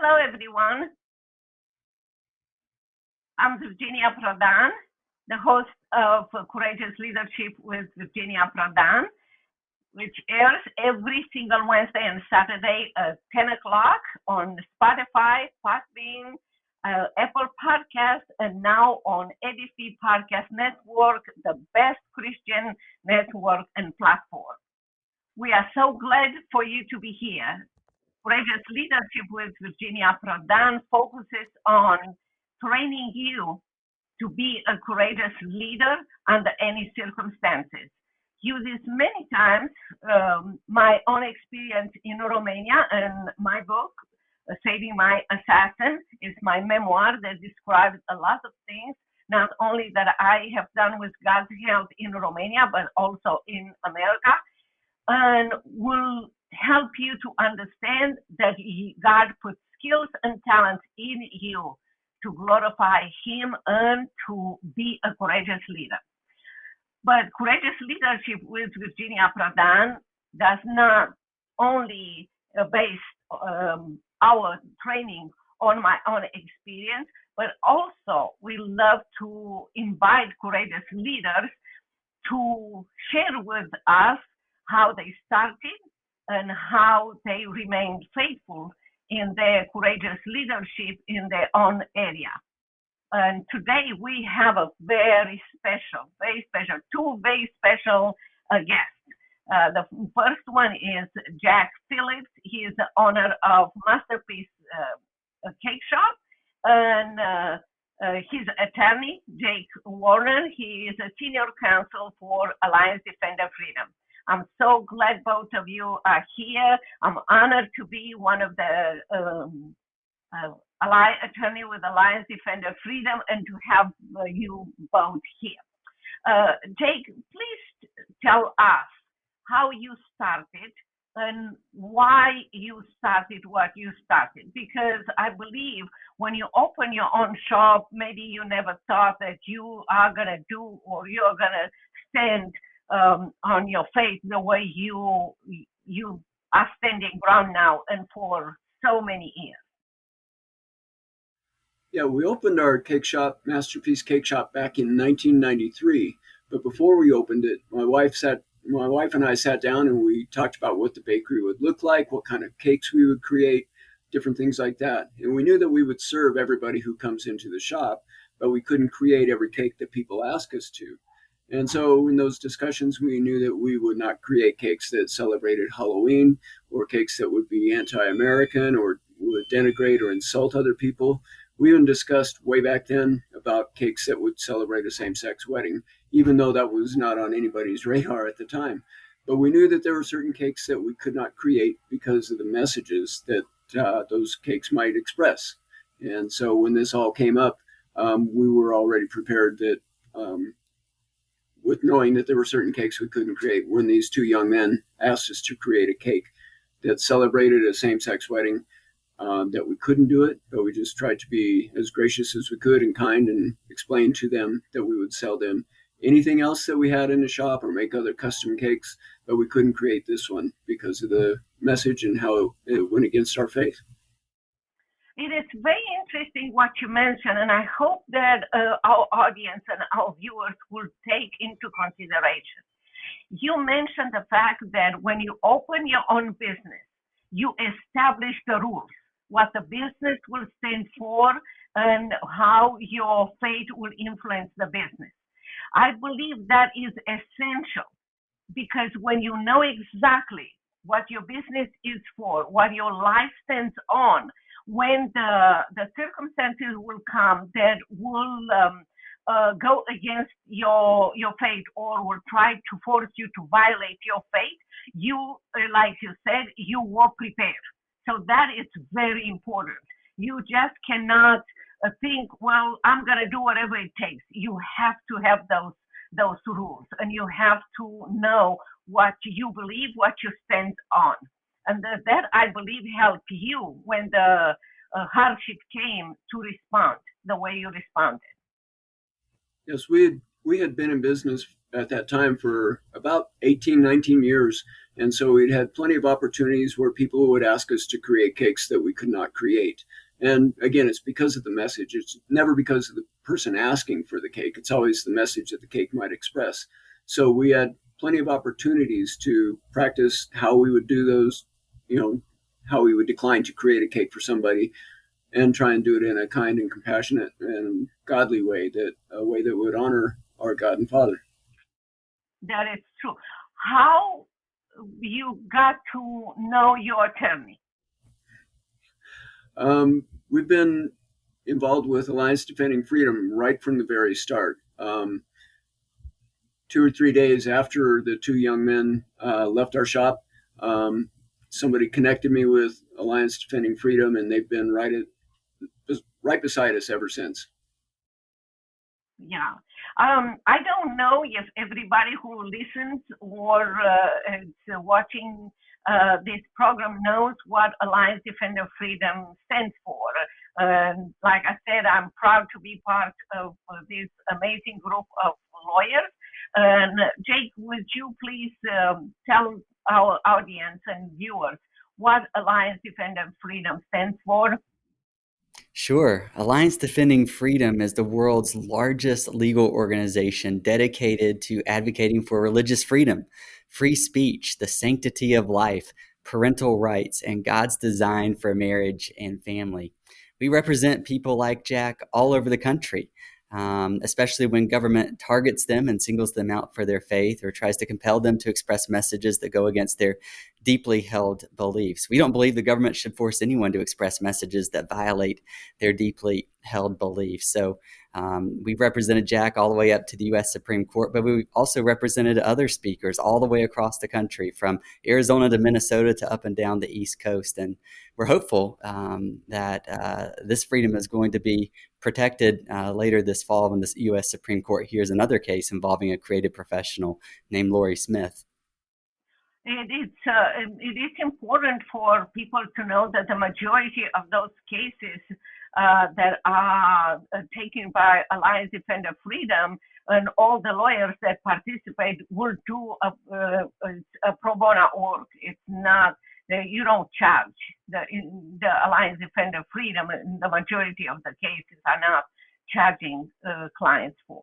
Hello, everyone. I'm Virginia Prodan, the host of Courageous Leadership with Virginia Prodan, which airs every single Wednesday and Saturday at 10 o'clock on Spotify, Podbean, Apple Podcasts, and now on ADF Podcast Network, the best Christian network and platform. We are so glad for you to be here. Courageous Leadership with Virginia Prodan focuses on training you to be a courageous leader under any circumstances. Uses many times my own experience in Romania, and my book, Saving My Assassin, is my memoir that describes a lot of things, not only that I have done with God's help in Romania, but also in America, and will help you to understand that God put skills and talents in you to glorify Him and to be a courageous leader. But Courageous Leadership with Virginia Prodan does not only base our training on my own experience, but also we love to invite courageous leaders to share with us how they started and how they remained faithful in their courageous leadership in their own area. And today we have a two very special guests. The first one is Jack Phillips. He is the owner of Masterpiece Cakeshop, and his attorney, Jake Warner. He is a senior counsel for Alliance Defender Freedom. I'm so glad both of you are here. I'm honored to be one of the attorney with Alliance Defender Freedom and to have you both here. Jake, please tell us how you started and why you started what you started. Because I believe when you open your own shop, maybe you never thought that you are going to do or you're going to stand on your faith the way you are standing ground now and for so many years. Yeah, we opened our cake shop, Masterpiece Cakeshop, back in 1993. But before we opened it, my wife and I sat down and we talked about what the bakery would look like, what kind of cakes we would create, different things like that. And we knew that we would serve everybody who comes into the shop, but we couldn't create every cake that people ask us to. And so in those discussions, we knew that we would not create cakes that celebrated Halloween or cakes that would be anti-American or would denigrate or insult other people. We even discussed way back then about cakes that would celebrate a same-sex wedding, even though that was not on anybody's radar at the time. But we knew that there were certain cakes that we could not create because of the messages that those cakes might express. And so when this all came up, we were already prepared that with knowing that there were certain cakes we couldn't create. When these two young men asked us to create a cake that celebrated a same-sex wedding, that we couldn't do it, but we just tried to be as gracious as we could and kind and explain to them that we would sell them anything else that we had in the shop or make other custom cakes, but we couldn't create this one because of the message and how it went against our faith. It is very interesting what you mentioned, and I hope that our audience and our viewers will take into consideration. You mentioned the fact that when you open your own business, you establish the rules, what the business will stand for, and how your faith will influence the business. I believe that is essential because when you know exactly what your business is for, what your life stands on, when the circumstances will come that will go against your faith or will try to force you to violate your faith, you, like you said, you were prepared. So that is very important. You just cannot think, well, I'm going to do whatever it takes. You have to have those rules, and you have to know what you believe, what you stand on. And that, I believe, helped you when the hardship came to respond the way you responded. Yes, we had been in business at that time for about 18, 19 years. And so we'd had plenty of opportunities where people would ask us to create cakes that we could not create. And again, it's because of the message. It's never because of the person asking for the cake. It's always the message that the cake might express. So we had plenty of opportunities to practice how we would do those, how we would decline to create a cake for somebody and try and do it in a kind and compassionate and godly way, a way that would honor our God and Father. That is true. How you got to know your attorney? We've been involved with Alliance Defending Freedom right from the very start. 2 or 3 days after the two young men left our shop, somebody connected me with Alliance Defending Freedom, and they've been right beside us ever since. Yeah. I don't know if everybody who listens or is watching this program knows what Alliance Defender Freedom stands for. Like I said, I'm proud to be part of this amazing group of lawyers. And Jake, would you please tell our audience and viewers what Alliance Defender Freedom stands for? Sure. Alliance Defending Freedom is the world's largest legal organization dedicated to advocating for religious freedom, free speech, the sanctity of life, parental rights, and God's design for marriage and family. We represent people like Jack all over the country, especially when government targets them and singles them out for their faith or tries to compel them to express messages that go against their deeply held beliefs. We don't believe the government should force anyone to express messages that violate their deeply held beliefs. So we've represented Jack all the way up to the U.S. Supreme Court, but we also represented other speakers all the way across the country, from Arizona to Minnesota to up and down the East Coast. And we're hopeful that this freedom is going to be protected later this fall when the U.S. Supreme Court hears another case involving a creative professional named Lori Smith. It is important for people to know that the majority of those cases that are taken by Alliance Defender Freedom and all the lawyers that participate will do a pro bono work. It's not you don't charge the Alliance Defender Freedom. The majority of the cases are not charging clients for.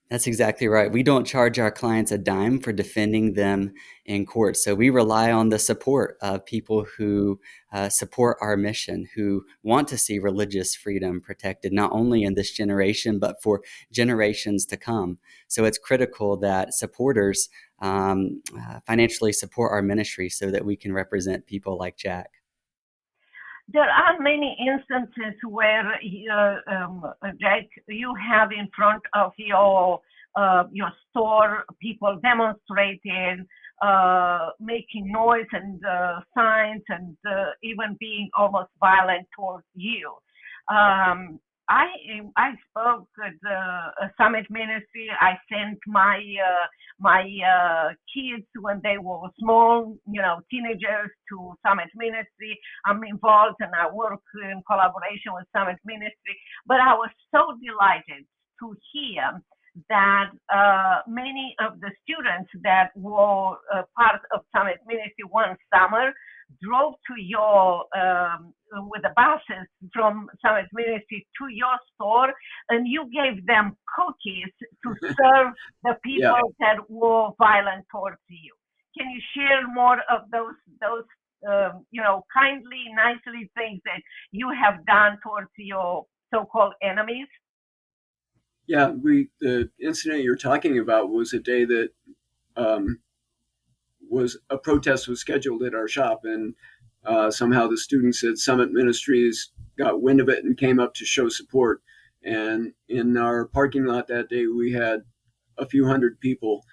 That's exactly right. We don't charge our clients a dime for defending them in court. So we rely on the support of people who support our mission, who want to see religious freedom protected, not only in this generation, but for generations to come. So it's critical that supporters financially support our ministry so that we can represent people like Jack. There are many instances where, Jack, you have in front of your store people demonstrating, making noise and signs, and even being almost violent towards you. I spoke with the Summit Ministry. I sent my kids when they were small, teenagers, to Summit Ministry. I'm involved and I work in collaboration with Summit Ministry. But I was so delighted to hear that many of the students that were part of Summit Ministry one summer drove to your with the buses from Summit Ministry to your store, and you gave them cookies to serve the people that were violent towards you. Can you share more of those kindly, nicely things that you have done towards your so-called enemies? Yeah, the incident you're talking about was a day that was a protest was scheduled at our shop, and somehow the students at Summit Ministries got wind of it and came up to show support. And in our parking lot that day, we had a few hundred people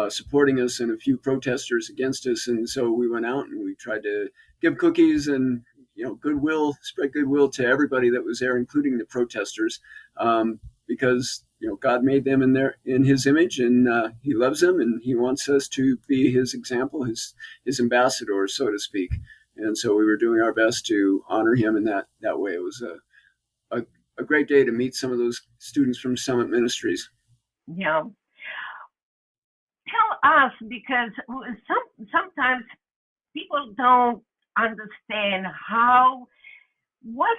supporting us and a few protesters against us. And so we went out and we tried to give cookies and spread goodwill to everybody that was there, including the protesters, because God made them in His image, and He loves them, and He wants us to be His example, His ambassadors, so to speak. And so we were doing our best to honor Him in that way. It was a great day to meet some of those students from Summit Ministries. Yeah. us because sometimes people don't understand what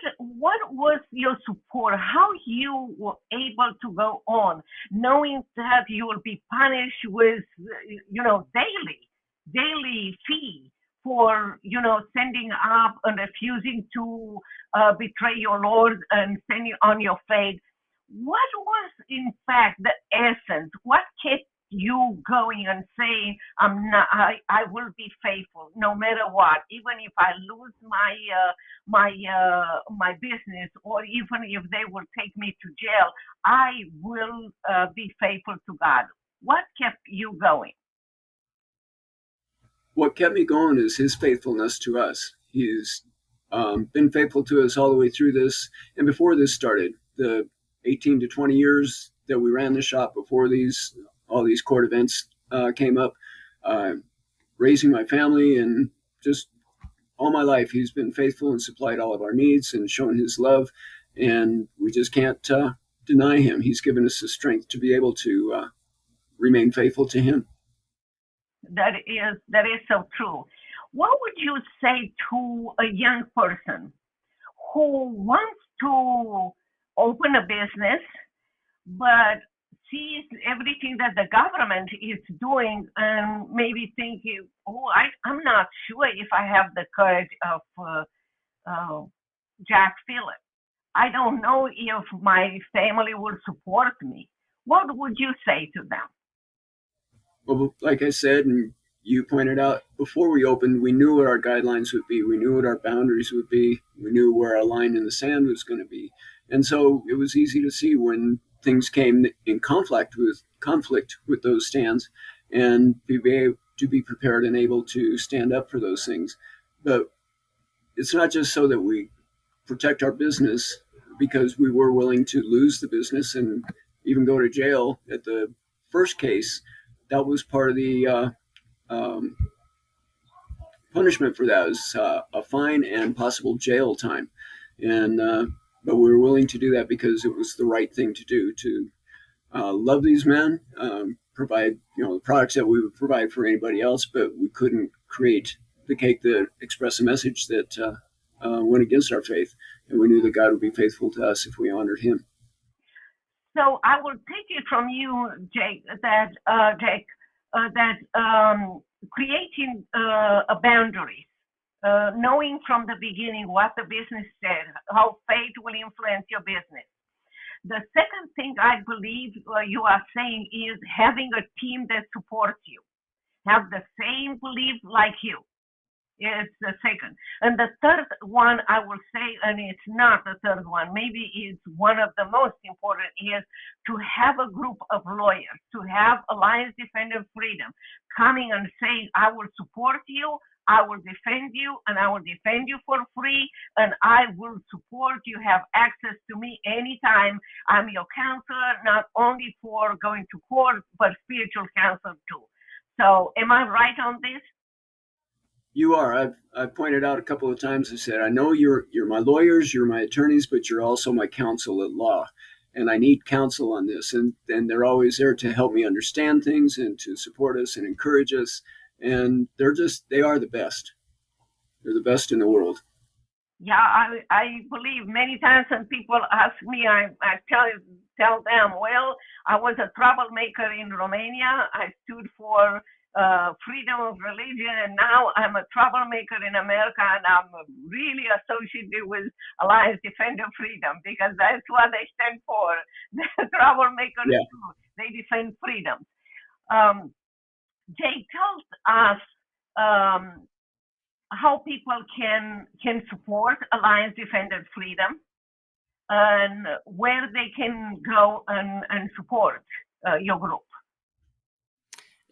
was your support, how you were able to go on, knowing that you will be punished with, daily fee for, standing up and refusing to betray your Lord and standing on your faith. What was, in fact, the essence? What kept you going and saying, I will be faithful no matter what, even if I lose my business, or even if they will take me to jail, I will be faithful to God. What kept you going? What kept me going is his faithfulness to us. He's been faithful to us all the way through this. And before this started, the 18 to 20 years that we ran the shop, before all these court events came up, raising my family and just all my life, he's been faithful and supplied all of our needs and shown his love. And we just can't deny him. He's given us the strength to be able to remain faithful to him. That is so true. What would you say to a young person who wants to open a business but sees everything that the government is doing and maybe thinking, I'm not sure if I have the courage of Jack Phillips. I don't know if my family will support me. What would you say to them? Well, like I said, and you pointed out, before we opened, we knew what our guidelines would be. We knew what our boundaries would be. We knew where our line in the sand was going to be. And so it was easy to see when things came in conflict with those stands, and be able to be prepared and able to stand up for those things. But it's not just so that we protect our business, because we were willing to lose the business and even go to jail at the first case. That was part of the punishment for that, was a fine and possible jail time. And but we were willing to do that because it was the right thing to do, to love these men, provide the products that we would provide for anybody else, but we couldn't create the cake that expressed a message that went against our faith. And we knew that God would be faithful to us if we honored him. So I will take it from you, Jake, that creating a boundary, knowing from the beginning what the business said, how faith will influence your business. The second thing I believe you are saying is having a team that supports you, have the same belief like you. It's the second. And the third one I will say, and it's not the third one, maybe it's one of the most important, is to have a group of lawyers, to have Alliance Defender Freedom coming and saying, I will support you, I will defend you, and I will defend you for free, and I will support you, have access to me anytime. I'm your counselor, not only for going to court, but spiritual counsel too. So am I right on this? You are. I've pointed out a couple of times. I said, I know you're my lawyers, you're my attorneys, but you're also my counsel at law, and I need counsel on this. And they're always there to help me understand things and to support us and encourage us. And they are the best. They're the best in the world. Yeah, I believe many times when people ask me, I tell them, well, I was a troublemaker in Romania. I stood for freedom of religion, and now I'm a troublemaker in America, and I'm really associated with Alliance Defender Freedom, because that's what they stand for. The troublemakers too. They defend freedom. Jay, tell us how people can support Alliance Defender Freedom, and where they can go and support your group.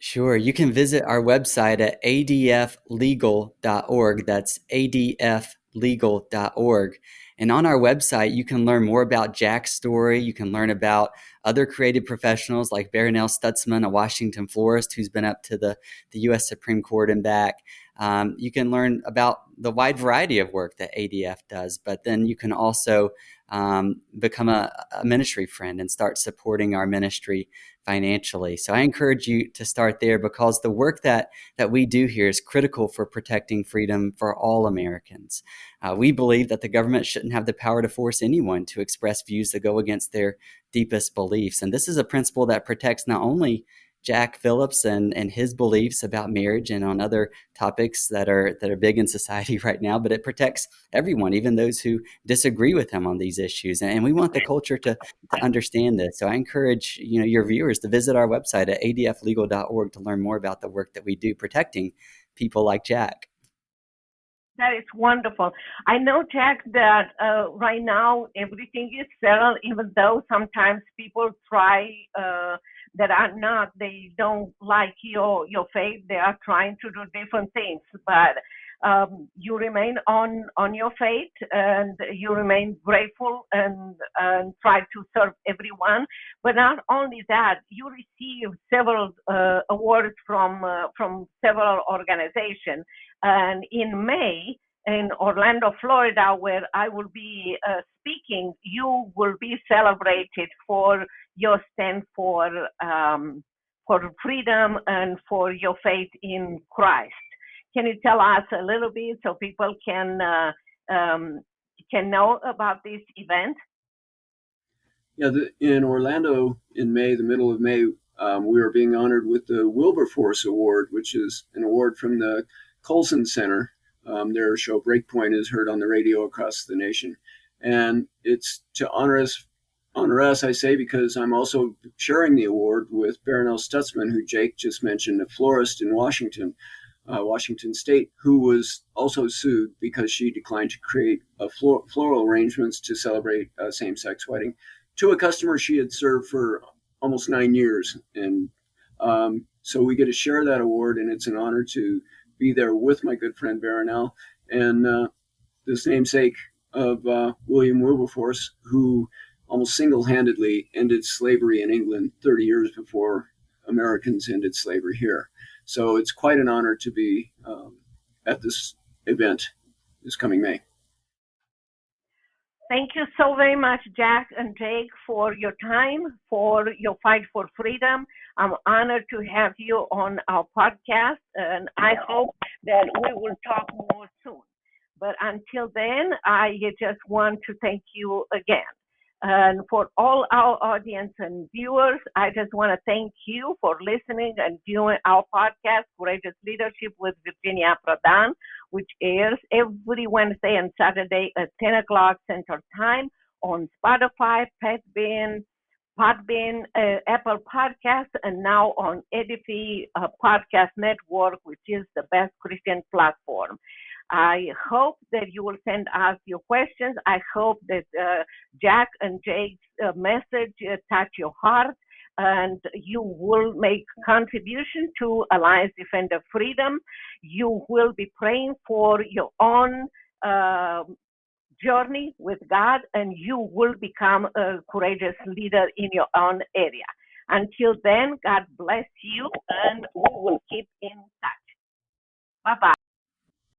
Sure. You can visit our website at adflegal.org. That's adflegal.org. And on our website, you can learn more about Jack's story. You can learn about other creative professionals like Baronel Stutzman, a Washington florist who's been up to the U.S. Supreme Court and back. You can learn about the wide variety of work that ADF does, but then you can also become a ministry friend and start supporting our ministry financially. So I encourage you to start there, because the work that we do here is critical for protecting freedom for all Americans. We believe that the government shouldn't have the power to force anyone to express views that go against their deepest beliefs. And this is a principle that protects not only Jack Phillips and his beliefs about marriage and on other topics that are big in society right now, but it protects everyone, even those who disagree with him on these issues. And we want the culture to understand this. So I encourage your viewers to visit our website at adflegal.org to learn more about the work that we do protecting people like Jack. That is wonderful. I know, Jack, that right now everything is settled, even though sometimes people try they don't like your faith. They are trying to do different things, but you remain on your faith, and you remain grateful and try to serve everyone. But not only that, you receive several awards from several organizations. And in May, in Orlando, Florida, where I will be speaking, you will be celebrated for your stand for freedom and for your faith in Christ. Can you tell us a little bit so people can know about this event? Yeah, in Orlando in May, the middle of May, we are being honored with the Wilberforce Award, which is an award from the Colson Center. Their show Breakpoint is heard on the radio across the nation. And it's to honor us, I say, because I'm also sharing the award with Baronelle Stutzman, who Jake just mentioned, a florist in Washington State, who was also sued because she declined to create floral arrangements to celebrate a same-sex wedding to a customer she had served for almost 9 years. And so we get to share that award, and it's an honor to be there with my good friend Baronelle and this namesake of William Wilberforce, who almost single-handedly ended slavery in England 30 years before Americans ended slavery here. So it's quite an honor to be at this event this coming May. Thank you so very much, Jack and Jake, for your time, for your fight for freedom. I'm honored to have you on our podcast, and I hope that we will talk more soon. But until then, I just want to thank you again. And for all our audience and viewers, I just want to thank you for listening and viewing our podcast, Courageous Leadership with Virginia Prodan, which airs every Wednesday and Saturday at 10 o'clock Central Time on Spotify, Podbean, Apple Podcasts, and now on Edify Podcast Network, which is the best Christian platform. I hope that you will send us your questions. I hope that Jack and Jake's message touch your heart, and you will make contribution to Alliance Defender Freedom. You will be praying for your own journey with God, and you will become a courageous leader in your own area. Until then, God bless you, and we will keep in touch. Bye-bye.